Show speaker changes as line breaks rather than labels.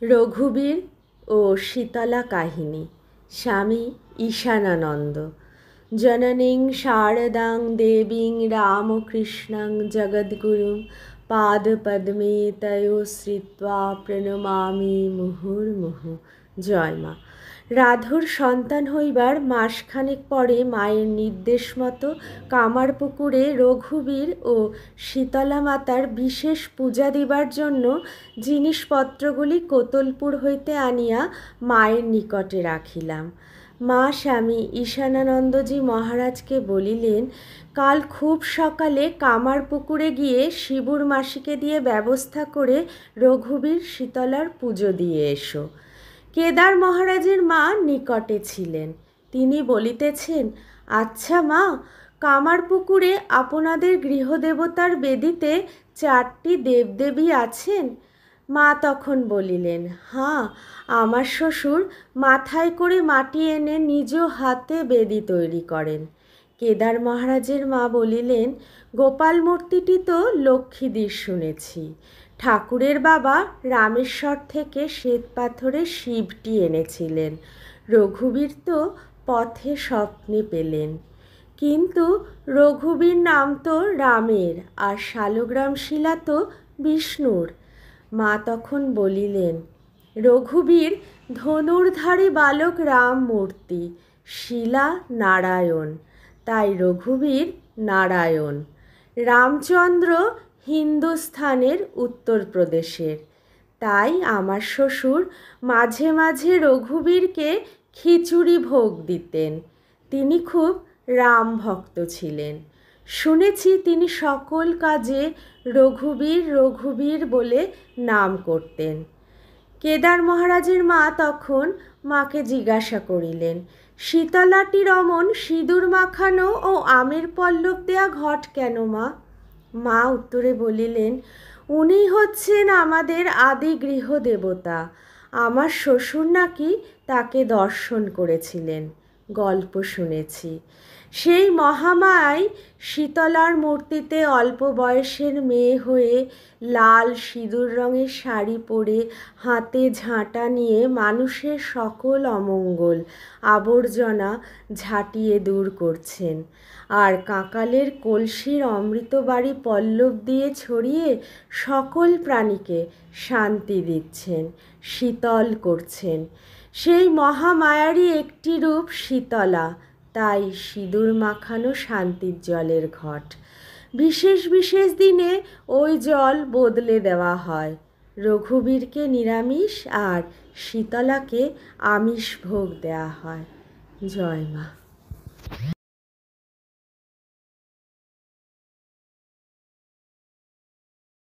রঘুবীর ও শীতলা কাহিনী। স্বামী ঈশানানন্দ। জননীং শারদাং দেবীং রামকৃষ্ণং জগদ্গুরুং পাদপদ্মে তয়োঃ শ্রিত্বা প্রণমামি মুহুর্মুহুঃ। জয় মা। রাধুর সন্তান হইবার মাসখানেক পরে মায়ের নির্দেশ মতো কামারপুকুরে রঘুবীর ও শীতলা মাতার বিশেষ পূজা দিবার জন্য জিনিসপত্রগুলি কোতলপুর হইতে আনিয়া মায়ের নিকটে রাখিলাম। মা স্বামী ঈশানানন্দজি মহারাজকে বলিলেন, কাল খুব সকালে কামারপুকুরে গিয়ে শিবুর মাসিকে দিয়ে ব্যবস্থা করে রঘুবীর শীতলার পুজো দিয়ে এসো। কেদার মহারাজের মা নিকটে ছিলেন। তিনি বলিতেছেন, আচ্ছা মা, কামারপুকুরে আপনাদের গৃহদেবতার বেদিতে 4টি দেবদেবী আছেন? মা তখন বলিলেন, হাঁ, আমার শ্বশুর মাথায় করে মাটি এনে নিজ হাতে বেদি তৈরি করেন। কেদার মহারাজের মা বলিলেন, গোপাল মূর্তিটি তো লক্ষ্মীদির শুনেছি। ঠাকুরের বাবা রামেশ্বর থেকে শ্বেতপাথরের শিবটি এনেছিলেন। রঘুবীর তো পথে স্বপ্নে পেলেন। কিন্তু রঘুবীর নাম তো রামের, আর শালগ্রাম শিলা তো বিষ্ণুর। মা তখন বলিলেন, রঘুবীর ধনুর্ধারী বালক রাম মূর্তি, শিলা নারায়ণ, তাই রঘুবীর নারায়ণ। রামচন্দ্র হিন্দুস্থানের উত্তরপ্রদেশের, তাই আমার শ্বশুর মাঝে মাঝে রঘুবীরকে খিচুড়ি ভোগ দিতেন। তিনি খুব রাম ভক্ত ছিলেন। শুনেছি তিনি সকল কাজে রঘুবীর রঘুবীর বলে নাম করতেন। কেদার মহারাজের মা তখন মাকে জিজ্ঞাসা করিলেন, শীতলাটি রমন সিঁদুর মাখানো ও আমের পল্লব দেয়া ঘট কেন মা? মা উত্তরে বলিলেন, উনি হচ্ছেন আমাদের আদি গৃহদেবতা। আমার শ্বশুর নাকি তাকে দর্শন করেছিলেন, গল্প শুনেছি। সেই মহামায়াই শীতলার মূর্তিতে অল্প বয়সের মেয়ে হয়ে লাল সিঁদুর রঙের শাড়ি পরে হাতে ঝাঁটা নিয়ে মানুষের সকল অমঙ্গল আবর্জনা ঝাঁটিয়ে দূর করছেন, আর কাঁকালের কলসির অমৃতবাড়ি পল্লব দিয়ে ছড়িয়ে সকল প্রাণীকে শান্তি দিচ্ছেন, শীতল করছেন। সেই মহামায়ারই একটি রূপ শীতলা, তাই সিঁদুর মাখানো শান্তির জলের ঘট। বিশেষ বিশেষ দিনে ওই জল বদলে দেওয়া হয়। রঘুবীরকে নিরামিষ আর শীতলাকে আমিষ ভোগ দেওয়া হয়। জয় মা।